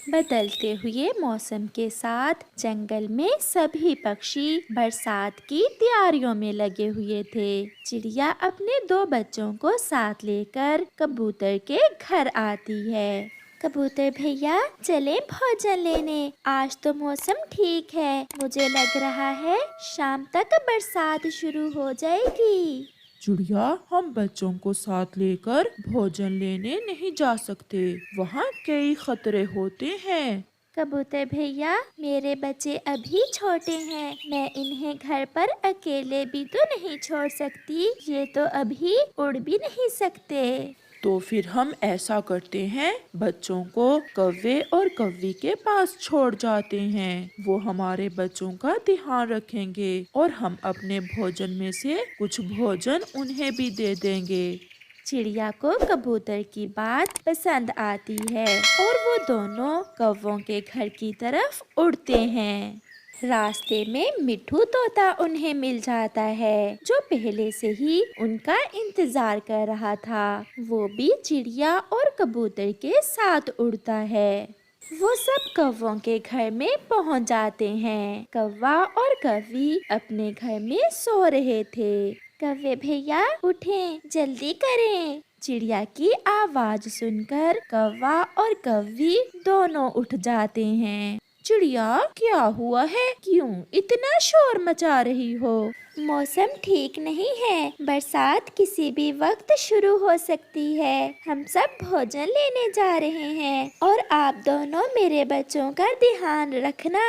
बदलते हुए मौसम के साथ जंगल में सभी पक्षी बरसात की तैयारियों में लगे हुए थे। चिड़िया अपने दो बच्चों को साथ लेकर कबूतर के घर आती है। कबूतर भैया, चले भोजन लेने। आज तो मौसम ठीक है, मुझे लग रहा है शाम तक बरसात शुरू हो जाएगी। चिड़िया, हम बच्चों को साथ लेकर भोजन लेने नहीं जा सकते। वहाँ कई खतरे होते हैं। कबूतर भैया, मेरे बच्चे अभी छोटे हैं, मैं इन्हें घर पर अकेले भी तो नहीं छोड़ सकती। ये तो अभी उड़ भी नहीं सकते। तो फिर हम ऐसा करते हैं, बच्चों को कौवे और कौवी के पास छोड़ जाते हैं। वो हमारे बच्चों का ध्यान रखेंगे और हम अपने भोजन में से कुछ भोजन उन्हें भी दे देंगे। चिड़िया को कबूतर की बात पसंद आती है और वो दोनों कौवों के घर की तरफ उड़ते हैं। रास्ते में मिट्ठू तोता उन्हें मिल जाता है, जो पहले से ही उनका इंतजार कर रहा था। वो भी चिड़िया और कबूतर के साथ उड़ता है। वो सब कौवों के घर में पहुंच जाते हैं। कौवा और कौवी अपने घर में सो रहे थे। कौवे भैया, उठें, जल्दी करें। चिड़िया की आवाज सुनकर कौवा और कौवी दोनों उठ जाते हैं। चिड़िया, क्या हुआ है? क्यों इतना शोर मचा रही हो? मौसम ठीक नहीं है, बरसात किसी भी वक्त शुरू हो सकती है। हम सब भोजन लेने जा रहे हैं और आप दोनों मेरे बच्चों का ध्यान रखना।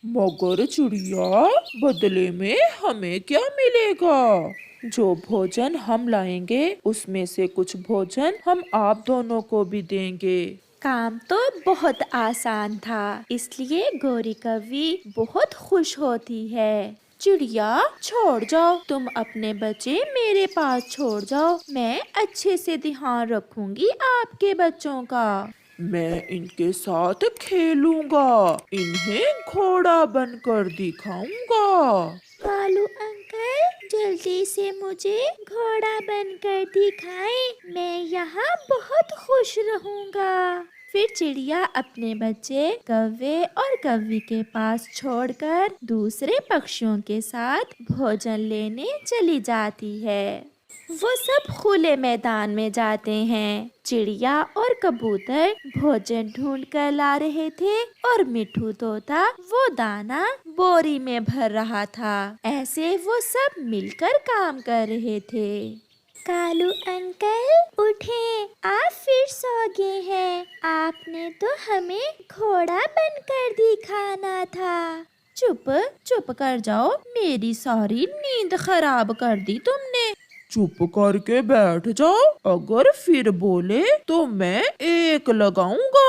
मगर चिड़िया, बदले में हमें क्या मिलेगा? जो भोजन हम लाएंगे उसमें से कुछ भोजन हम आप दोनों को भी देंगे। काम तो बहुत आसान था, इसलिए गोरी कौवी बहुत खुश होती है। चिड़िया, छोड़ जाओ, तुम अपने बच्चे मेरे पास छोड़ जाओ। मैं अच्छे से ध्यान रखूंगी आपके बच्चों का। मैं इनके साथ खेलूंगा, इन्हें घोड़ा बनकर दिखाऊंगा। कालू अंकल, जल्दी से मुझे घोड़ा बनकर दिखाएं, मैं यहाँ बहुत खुश रहूंगा। फिर चिड़िया अपने बच्चे कौवे और कौवी के पास छोड़कर दूसरे पक्षियों के साथ भोजन लेने चली जाती है। वो सब खुले मैदान में जाते हैं। चिड़िया और कबूतर भोजन ढूंढ कर ला रहे थे और मिट्ठू तोता वो दाना बोरी में भर रहा था। ऐसे वो सब मिलकर काम कर रहे थे। कालू अंकल, उठें, आप फिर सो गए हैं। आपने तो हमें घोड़ा बनकर दिखाना था। चुप चुप कर जाओ, मेरी सारी नींद खराब कर दी तुमने। चुप करके बैठ जाओ, अगर फिर बोले तो मैं एक लगाऊंगा।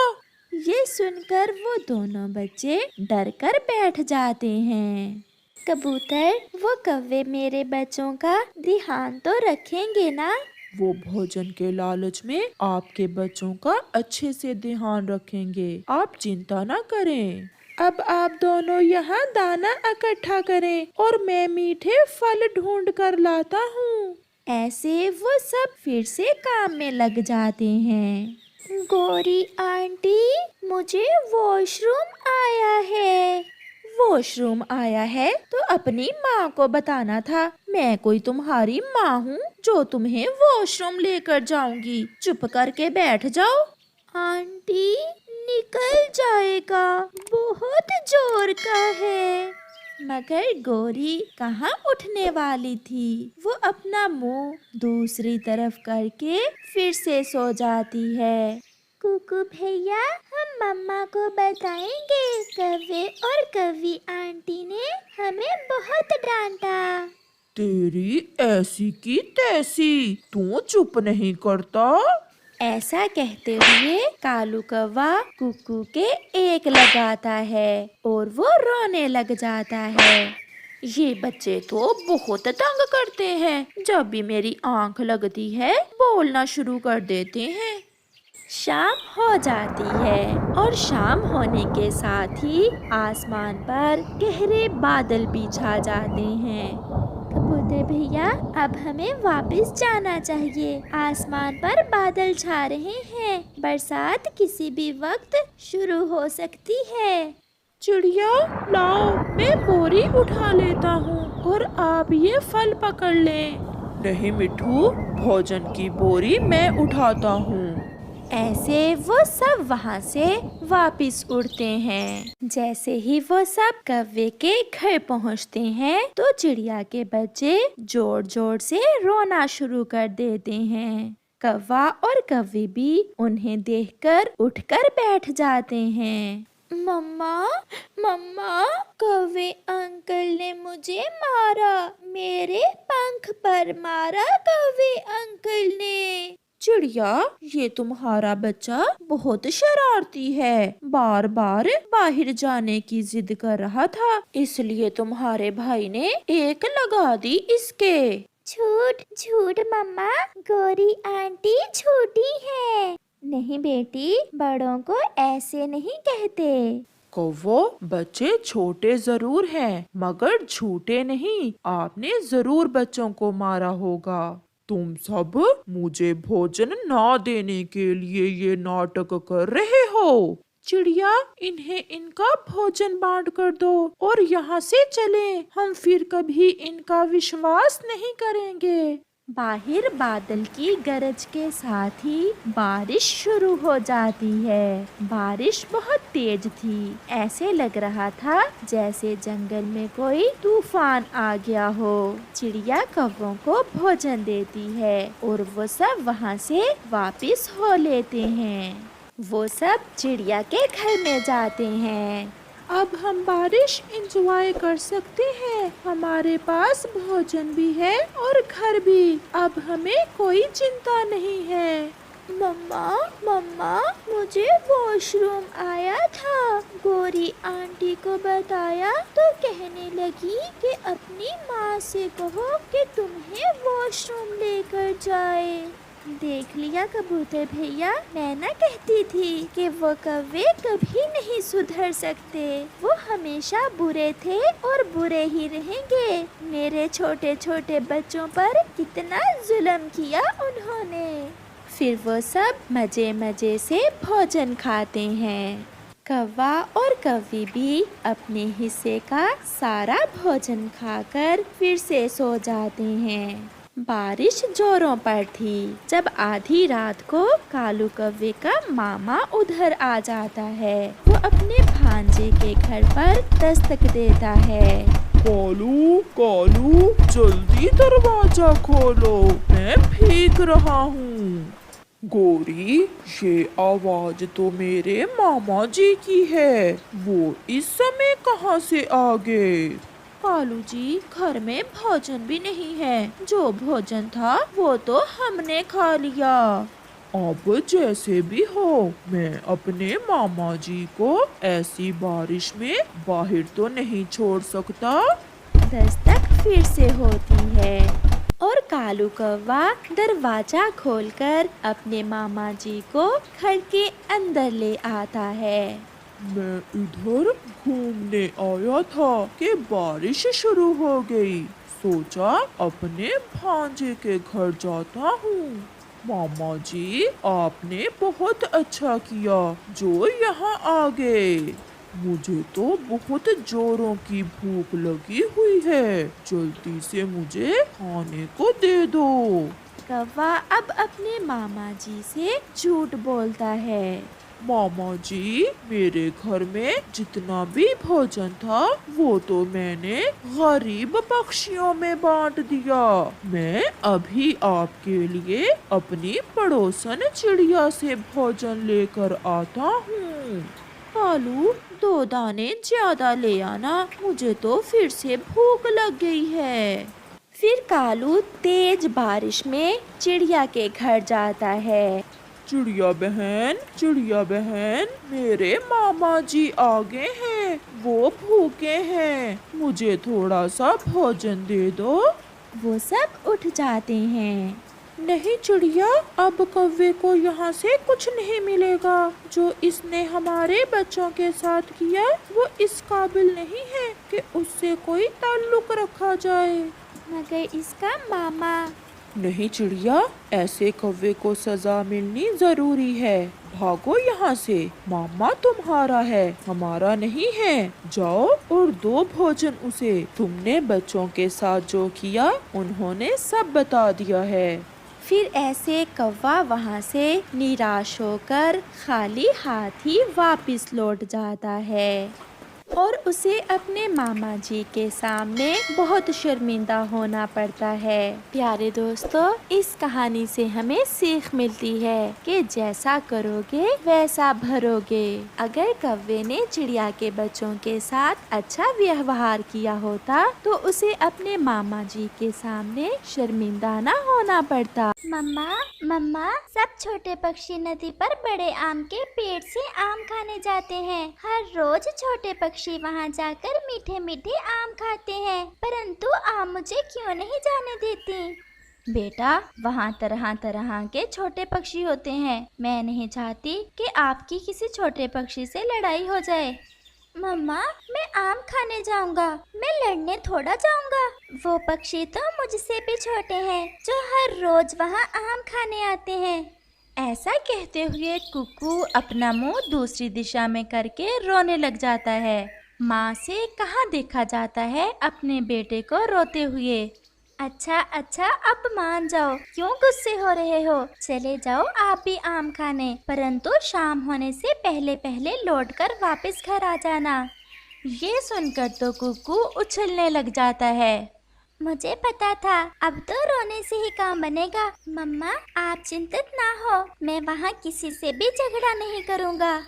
ये सुनकर वो दोनों बच्चे डर कर बैठ जाते हैं। कबूतर, वो कौवे मेरे बच्चों का ध्यान तो रखेंगे ना? वो भोजन के लालच में आपके बच्चों का अच्छे से ध्यान रखेंगे, आप चिंता ना करें। अब आप दोनों यहाँ दाना इकट्ठा करें और मैं मीठे फल ढूंढ कर लाता हूँ। ऐसे वो सब फिर से काम में लग जाते हैं। गोरी आंटी, मुझे वॉशरूम आया है। वॉशरूम आया है तो अपनी माँ को बताना था। मैं कोई तुम्हारी माँ हूँ जो तुम्हें वॉशरूम लेकर जाऊंगी। चुप करके बैठ जाओ। आंटी, निकल जाएगा, बहुत जोर का है। मगर गोरी कहाँ उठने वाली थी। वो अपना मुंह दूसरी तरफ करके फिर से सो जाती है। कुकू भैया, हम मम्मा को बताएंगे, कौवे और कौवी आंटी ने हमें बहुत डांटा। तेरी ऐसी की तैसी, तू चुप नहीं करता। ऐसा कहते हुए कालू कौवा कुकू के एक लगाता है और वो रोने लग जाता है। ये बच्चे तो बहुत तंग करते हैं, जब भी मेरी आंख लगती है बोलना शुरू कर देते हैं। शाम हो जाती है और शाम होने के साथ ही आसमान पर गहरे बादल भी छा जाते हैं। कबूतर कबूतर भैया, अब हमें वापस जाना चाहिए। आसमान पर बादल छा रहे हैं, बरसात किसी भी वक्त शुरू हो सकती है। चिड़िया, लाओ, मैं बोरी उठा लेता हूँ और आप ये फल पकड़ लें। नहीं मिट्ठू, भोजन की बोरी मैं उठाता हूँ। ऐसे वो सब वहाँ से वापस उड़ते हैं। जैसे ही वो सब कौवे के घर पहुँचते हैं तो चिड़िया के बच्चे जोर जोर से रोना शुरू कर देते हैं। कौवा और कौवी भी उन्हें देखकर उठकर बैठ जाते हैं। मम्मा, मम्मा, कौवे अंकल ने मुझे मारा, मेरे पंख पर मारा कौवे अंकल ने। चिड़िया, ये तुम्हारा बच्चा बहुत शरारती है, बार बार बाहर जाने की जिद कर रहा था, इसलिए तुम्हारे भाई ने एक लगा दी इसके। झूठ झूठ मम्मा, गोरी आंटी छोटी है। नहीं बेटी, बड़ों को ऐसे नहीं कहते। कौवो, बच्चे छोटे जरूर हैं, मगर झूठे नहीं। आपने जरूर बच्चों को मारा होगा। तुम सब मुझे भोजन ना देने के लिए ये नाटक कर रहे हो। चिड़िया, इन्हें इनका भोजन बांट कर दो और यहाँ से चलें। हम फिर कभी इनका विश्वास नहीं करेंगे। बाहर बादल की गरज के साथ ही बारिश शुरू हो जाती है। बारिश बहुत तेज थी, ऐसे लग रहा था जैसे जंगल में कोई तूफान आ गया हो। चिड़िया कौवों को भोजन देती है और वो सब वहाँ से वापस हो लेते हैं। वो सब चिड़िया के घर में जाते हैं। अब हम बारिश एंजॉय कर सकते हैं। हमारे पास भोजन भी है और घर भी। अब हमें कोई चिंता नहीं है। मम्मा, मम्मा, मुझे वॉशरूम आया था। गोरी आंटी को बताया तो कहने लगी कि अपनी माँ से कहो कि तुम्हें वॉशरूम लेकर जाए। देख लिया कबूतर भैया, मैं ना कहती थी कि वो कौवे कभी नहीं सुधर सकते। वो हमेशा बुरे थे और बुरे ही रहेंगे। मेरे छोटे छोटे बच्चों पर कितना जुल्म किया उन्होंने। फिर वो सब मजे मजे से भोजन खाते हैं। कौवा और कौवी भी अपने हिस्से का सारा भोजन खाकर फिर से सो जाते हैं। बारिश जोरों पर थी। जब आधी रात को कालू कौवे का मामा उधर आ जाता है। वो अपने भांजे के घर पर दस्तक देता है। कालू, कालू, जल्दी दरवाजा खोलो, मैं भीग रहा हूँ। गोरी, ये आवाज तो मेरे मामा जी की है। वो इस समय कहाँ से आ गए? कालू जी, घर में भोजन भी नहीं है। जो भोजन था वो तो हमने खा लिया। अब जैसे भी हो, मैं अपने मामा जी को ऐसी बारिश में बाहर तो नहीं छोड़ सकता। दस्तक फिर से होती है और कालू कौवा दरवाजा खोलकर अपने मामा जी को घर के अंदर ले आता है। मैं इधर घूमने आया था कि बारिश शुरू हो गई। सोचा अपने भांजे के घर जाता हूँ। मामा जी, आपने बहुत अच्छा किया जो यहाँ आ गए। मुझे तो बहुत जोरों की भूख लगी हुई है। जल्दी से मुझे खाने को दे दो। कौवा अब अपने मामा जी से झूठ बोलता है। मामा जी, मेरे घर में जितना भी भोजन था वो तो मैंने गरीब पक्षियों में बांट दिया। मैं अभी आपके लिए अपनी पड़ोसन चिड़िया से भोजन लेकर आता हूँ। कालू, 2 दाने ज्यादा ले आना, मुझे तो फिर से भूख लग गई है। फिर कालू तेज बारिश में चिड़िया के घर जाता है। चिड़िया बहन, मेरे मामा जी आ गए हैं। वो भूखे हैं, मुझे थोड़ा सा भोजन दे दो। वो सब उठ जाते हैं। नहीं चिड़िया, अब कौवे को यहाँ से कुछ नहीं मिलेगा। जो इसने हमारे बच्चों के साथ किया वो इस काबिल नहीं है कि उससे कोई ताल्लुक रखा जाए। मगर इसका मामा। नहीं चिड़िया, ऐसे कौवे को सजा मिलनी जरूरी है। भागो यहाँ से, मामा तुम्हारा है, हमारा नहीं है। जाओ और दो भोजन उसे। तुमने बच्चों के साथ जो किया उन्होंने सब बता दिया है। फिर ऐसे कौवा वहाँ से निराश होकर खाली हाथ ही वापस लौट जाता है और उसे अपने मामा जी के सामने बहुत शर्मिंदा होना पड़ता है। प्यारे दोस्तों, इस कहानी से हमें सीख मिलती है कि जैसा करोगे वैसा भरोगे। अगर कौवे ने चिड़िया के बच्चों के साथ अच्छा व्यवहार किया होता तो उसे अपने मामा जी के सामने शर्मिंदा न होना पड़ता। मम्मा मम्मा, सब छोटे पक्षी नदी पर बड़े आम के पेड़ से आम खाने जाते हैं। हर रोज छोटे पक्षी वहाँ जाकर मीठे मीठे आम खाते हैं, परंतु आम मुझे क्यों नहीं जाने देती? बेटा, वहाँ तरह तरह के छोटे पक्षी होते हैं। मैं नहीं चाहती कि आपकी किसी छोटे पक्षी से लड़ाई हो जाए। मम्मा, मैं आम खाने जाऊंगा, मैं लड़ने थोड़ा जाऊंगा। वो पक्षी तो मुझसे भी छोटे हैं जो हर रोज वहाँ आम खाने आते हैं। ऐसा कहते हुए कुक्कू अपना मुंह दूसरी दिशा में करके रोने लग जाता है। माँ से कहाँ देखा जाता है अपने बेटे को रोते हुए। अच्छा अच्छा, अब मान जाओ, क्यों गुस्से हो रहे हो? चले जाओ आप भी आम खाने, परंतु शाम होने से पहले पहले लौटकर वापस घर आ जाना। ये सुनकर तो कुक्कू उछलने लग जाता है। मुझे पता था, अब तो रोने से ही काम बनेगा। मम्मा, आप चिंतित ना हो, मैं वहाँ किसी से भी झगड़ा नहीं करूँगा।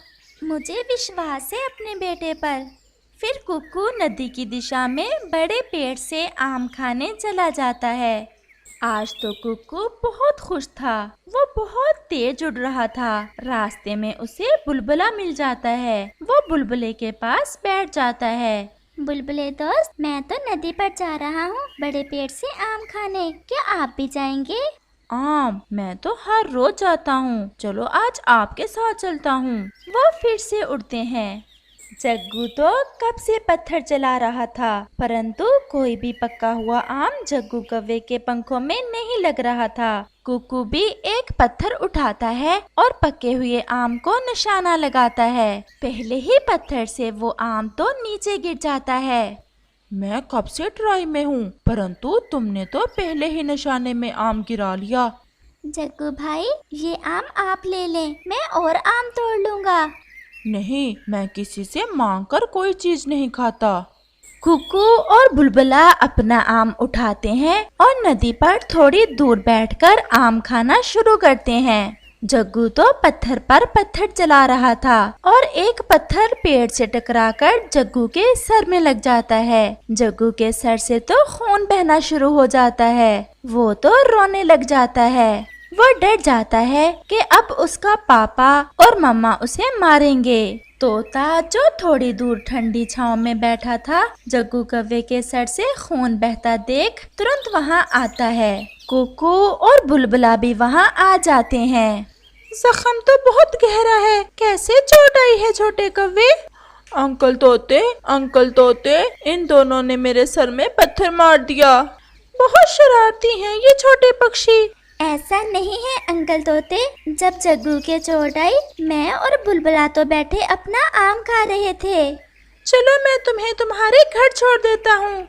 मुझे विश्वास है अपने बेटे पर। फिर कुक्कू नदी की दिशा में बड़े पेड़ से आम खाने चला जाता है। आज तो कुक्कू बहुत खुश था। वो बहुत तेज उड़ रहा था। रास्ते में उसे बुलबुला मिल जाता है। वो बुलबुले के पास बैठ जाता है। बुलबुले दोस्त, मैं तो नदी पर जा रहा हूँ बड़े पेड़ से आम खाने, क्या आप भी जाएंगे? आम? मैं तो हर रोज जाता हूँ, चलो आज आपके साथ चलता हूँ। वो फिर से उड़ते हैं। जग्गू तो कब से पत्थर चला रहा था, परंतु कोई भी पका हुआ आम जग्गू कौवे के पंखों में नहीं लग रहा था। कुक्कू भी एक पत्थर उठाता है और पके हुए आम को निशाना लगाता है। पहले ही पत्थर से वो आम तो नीचे गिर जाता है। मैं कब से ट्राई में हूँ, परंतु तुमने तो पहले ही निशाने में आम गिरा लिया। जग्गू भाई, ये आम आप ले लें, मैं और आम तोड़ लूँगा। नहीं, मैं किसी से मांग कर कोई चीज नहीं खाता। कुक्कू और बुलबुला अपना आम उठाते हैं और नदी पर थोड़ी दूर बैठकर आम खाना शुरू करते हैं। जग्गू तो पत्थर पर पत्थर चला रहा था और एक पत्थर पेड़ से टकराकर जग्गू के सर में लग जाता है। जग्गू के सर से तो खून बहना शुरू हो जाता है। वो तो रोने लग जाता है। वो डर जाता है कि अब उसका पापा और मम्मा उसे मारेंगे। तोता जो थोड़ी दूर ठंडी छांव में बैठा था, जग्गू कौवे के सर से खून बहता देख तुरंत वहाँ आता है। कुक्कू और बुलबुला भी वहाँ आ जाते हैं। जख्म तो बहुत गहरा है, कैसे चोट आई है छोटे कौवे? अंकल तोते, इन दोनों ने मेरे सर में पत्थर मार दिया। बहुत शरारती हैं ये छोटे पक्षी। ऐसा नहीं है अंकल तोते, जब जग्गू के चोट आई, मैं और बुलबुला तो बैठे अपना आम खा रहे थे। चलो मैं तुम्हें तुम्हारे घर छोड़ देता हूँ।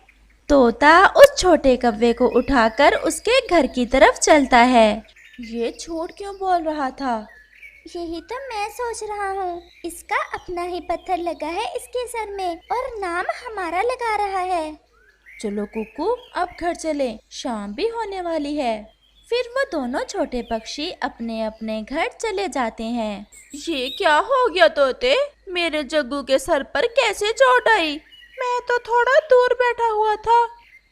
तोता उस छोटे कौवे को उठाकर उसके घर की तरफ चलता है। ये झूठ क्यों बोल रहा था? यही तो मैं सोच रहा हूँ, इसका अपना ही पत्थर लगा है इसके सर में और नाम हमारा लगा रहा है। चलो कुक्कू, अब घर चले, शाम भी होने वाली है। फिर वो दोनों छोटे पक्षी अपने अपने घर चले जाते हैं। ये क्या हो गया तोते? मेरे जग्गू के सर पर कैसे चोट आई? मैं तो थोड़ा दूर बैठा हुआ था।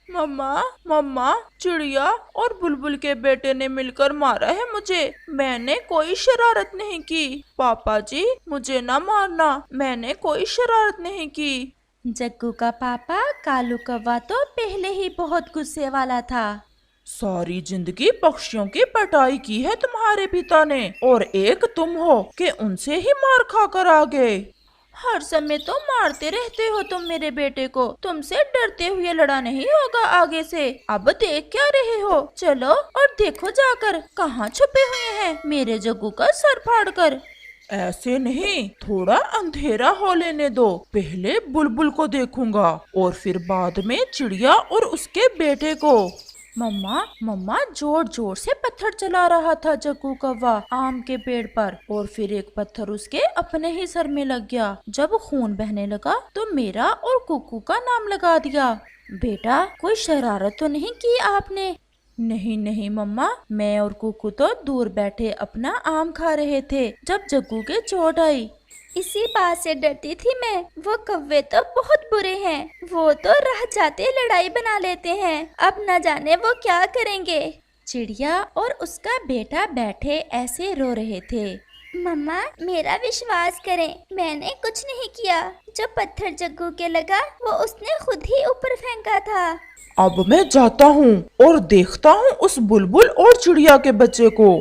मम्मा, चिड़िया और बुलबुल के बेटे ने मिलकर मारा है मुझे। मैंने कोई शरारत नहीं की। पापा जी, मुझे ना मारना, मैंने कोई शरारत नहीं की। जग्गू का पापा कालू कौवा तो पहले ही बहुत गुस्से वाला था। सारी जिंदगी पक्षियों की पटाई की है तुम्हारे पिता ने, और एक तुम हो कि उनसे ही मार खा कर आ गए। हर समय तो मारते रहते हो तुम मेरे बेटे को। तुमसे डरते हुए लड़ा नहीं होगा आगे से। अब देख क्या रहे हो? चलो और देखो जाकर कहाँ छुपे हुए हैं मेरे जग्गू का सर फाड़कर। ऐसे नहीं, थोड़ा अंधेरा हो लेने दो। पहले बुलबुल को देखूंगा और फिर बाद में चिड़िया और उसके बेटे को। मम्मा जोर जोर से पत्थर चला रहा था जग्गू कौवा आम के पेड़ पर, और फिर एक पत्थर उसके अपने ही सर में लग गया। जब खून बहने लगा तो मेरा और कुकू का नाम लगा दिया। बेटा, कोई शरारत तो नहीं की आपने? नहीं मम्मा, मैं और कुकू तो दूर बैठे अपना आम खा रहे थे जब जग्गू के चोट आई। इसी बात से डरती थी मैं। वो कौवे तो बहुत बुरे हैं। वो तो राह जाते लड़ाई बना लेते हैं। अब न जाने वो क्या करेंगे। चिड़िया और उसका बेटा बैठे ऐसे रो रहे थे। मम्मा, मेरा विश्वास करें, मैंने कुछ नहीं किया। जो पत्थर जग्गू के लगा वो उसने खुद ही ऊपर फेंका था। अब मैं जाता हूँ और देखता हूँ उस बुलबुल और चिड़िया के बच्चे को।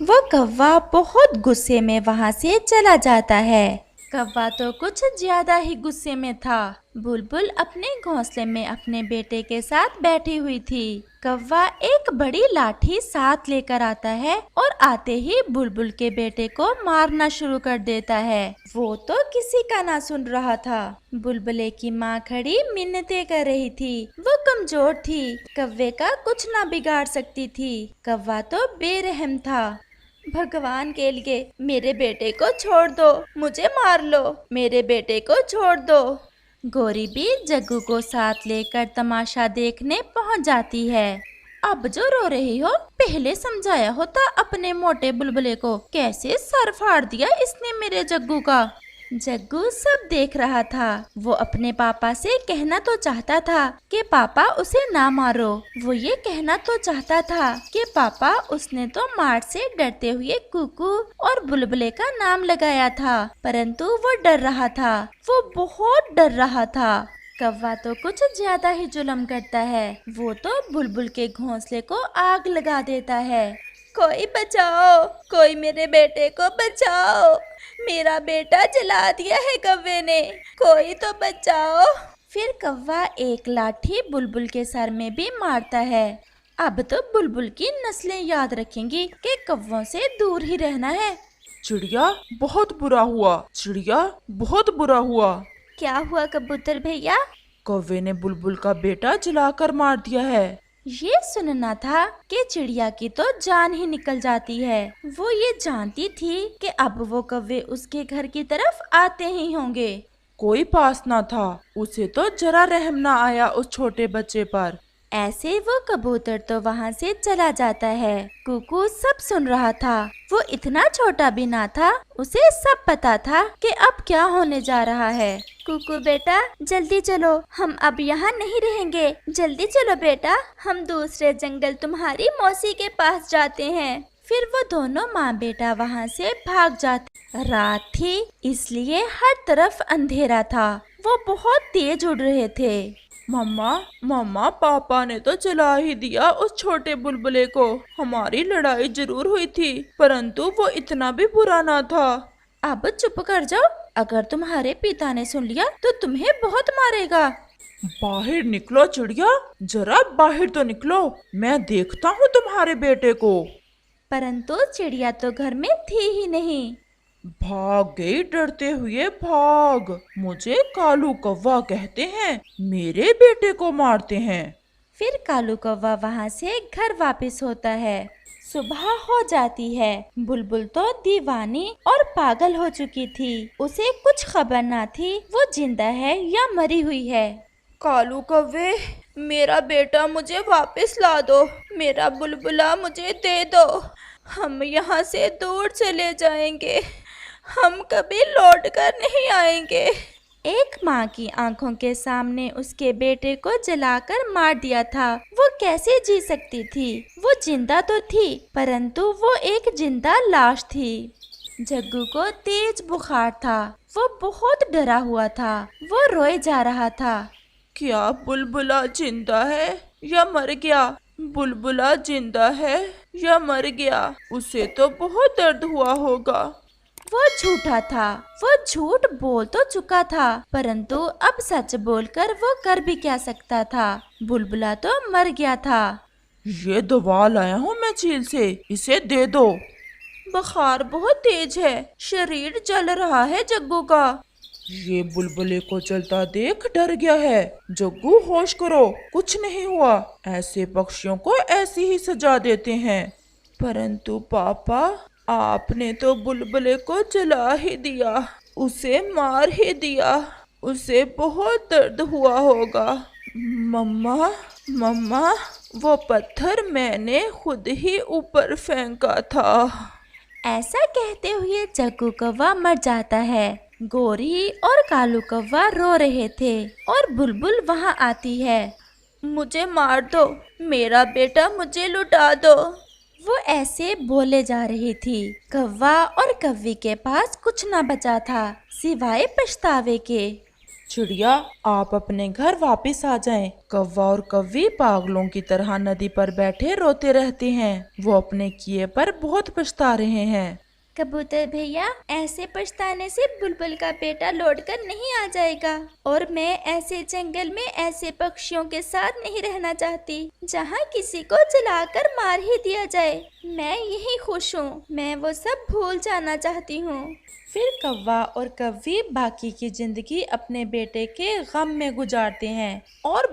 वो कौवा बहुत गुस्से में वहाँ से चला जाता है। कौवा तो कुछ ज्यादा ही गुस्से में था। बुलबुल अपने घोंसले में अपने बेटे के साथ बैठी हुई थी। कौवा एक बड़ी लाठी साथ लेकर आता है और आते ही बुलबुल के बेटे को मारना शुरू कर देता है। वो तो किसी का ना सुन रहा था। बुलबुले की माँ खड़ी मिन्नतें कर रही थी। वो कमजोर थी, कौवे का कुछ ना बिगाड़ सकती थी। कौवा तो बेरहम था। भगवान के लिए मेरे बेटे को छोड़ दो, मुझे मार लो, मेरे बेटे को छोड़ दो। गोरी भी जग्गू को साथ लेकर तमाशा देखने पहुंच जाती है। अब जो रो रही हो, पहले समझाया होता अपने मोटे बुलबुले को। कैसे सर फाड़ दिया इसने मेरे जग्गू का। जग्गू सब देख रहा था। वो अपने पापा से कहना तो चाहता था कि पापा उसे ना मारो। वो ये कहना तो चाहता था कि पापा, उसने तो मार से डरते हुए कुकू और बुलबुले का नाम लगाया था, परंतु वो डर रहा था। वो बहुत डर रहा था। कौवा तो कुछ ज्यादा ही जुल्म करता है। वो तो बुलबुल के घोंसले को आग लगा देता है। कोई बचाओ, कोई मेरे बेटे को बचाओ, मेरा बेटा जला दिया है कौवे ने, कोई तो बचाओ। फिर कौवा एक लाठी बुलबुल के सर में भी मारता है। अब तो बुलबुल की नस्लें याद रखेंगी कि कौवों से दूर ही रहना है। चिड़िया, बहुत बुरा हुआ। चिड़िया, बहुत बुरा हुआ। क्या हुआ कबूतर भैया? कौवे ने बुलबुल का बेटा जलाकर मार दिया है। ये सुनना था कि चिड़िया की तो जान ही निकल जाती है। वो ये जानती थी कि अब वो कौवे उसके घर की तरफ आते ही होंगे। कोई पास ना था। उसे तो जरा रहम ना आया उस छोटे बच्चे पर। ऐसे वो कबूतर तो वहाँ से चला जाता है। कुकू सब सुन रहा था। वो इतना छोटा भी ना था, उसे सब पता था कि अब क्या होने जा रहा है। कुकू बेटा, जल्दी चलो, हम अब यहाँ नहीं रहेंगे। जल्दी चलो बेटा, हम दूसरे जंगल तुम्हारी मौसी के पास जाते हैं। फिर वो दोनों माँ बेटा वहाँ से भाग जाते। रात थी, इसलिए हर तरफ अंधेरा था। वो बहुत तेज उड़ रहे थे। मम्मा, पापा ने तो जला ही दिया उस छोटे बुलबुले को। हमारी लड़ाई जरूर हुई थी, परंतु वो इतना भी बुरा ना था। अब चुप कर जाओ। अगर तुम्हारे पिता ने सुन लिया तो तुम्हें बहुत मारेगा। बाहर निकलो चिड़िया, जरा बाहर तो निकलो, मैं देखता हूँ तुम्हारे बेटे को। परंतु चिड़िया तो घर में थी ही नहीं। भाग गई डरते हुए, भाग। मुझे कालू कौवा कहते हैं, मेरे बेटे को मारते हैं। फिर कालू कौवा वहाँ से घर वापस होता है। सुबह हो जाती है। बुलबुल तो दीवानी और पागल हो चुकी थी। उसे कुछ खबर ना थी वो जिंदा है या मरी हुई है। कालू कौवे, मेरा बेटा मुझे वापस ला दो, मेरा बुलबुला मुझे दे दो। हम यहाँ से दूर चले जाएंगे, हम कभी लौट कर नहीं आएंगे। एक माँ की आंखों के सामने उसके बेटे को जलाकर मार दिया था। वो कैसे जी सकती थी? वो जिंदा तो थी, परंतु वो एक जिंदा लाश थी। जग्गू को तेज बुखार था। वो बहुत डरा हुआ था। वो रोए जा रहा था। क्या बुलबुला जिंदा है या मर गया? बुलबुला जिंदा है या मर गया? उसे तो बहुत दर्द हुआ होगा। वो झूठा था। वो झूठ बोल तो चुका था, परंतु अब सच बोलकर वो कर भी क्या सकता था। बुलबुला तो मर गया था। ये दवा लाया हूँ मैं झील से, इसे दे दो। बुखार बहुत तेज है, शरीर जल रहा है जग्गू का। ये बुलबुले को जलता देख डर गया है। जग्गू होश करो, कुछ नहीं हुआ। ऐसे पक्षियों को ऐसी ही सजा देते हैं। परंतु पापा, आपने तो बुलबुले को जला ही दिया, उसे मार ही दिया। उसे बहुत दर्द हुआ होगा। मम्मा, मम्मा, वो पत्थर मैंने खुद ही ऊपर फेंका था। ऐसा कहते हुए जग्गू कौवा मर जाता है। गोरी और कालू कौवा रो रहे थे और बुलबुल वहाँ आती है। मुझे मार दो, मेरा बेटा मुझे लुटा दो। वो ऐसे बोले जा रही थी। कौवा और कव्वी के पास कुछ न बचा था सिवाय पछतावे के। चिड़िया, आप अपने घर वापस आ जाएं। कौवा और कव्वी पागलों की तरह नदी पर बैठे रोते रहते हैं। वो अपने किए पर बहुत पछता रहे हैं। कबूतर भैया, ऐसे पछताने से बुलबुल का बेटा लौटकर नहीं आ जाएगा, और मैं ऐसे जंगल में ऐसे पक्षियों के साथ नहीं रहना चाहती जहाँ किसी को जलाकर मार ही दिया जाए। मैं यही खुश हूँ, मैं वो सब भूल जाना चाहती हूँ। फिर कौवा और कव्वी बाकी की जिंदगी अपने बेटे के गम में गुजारते हैं और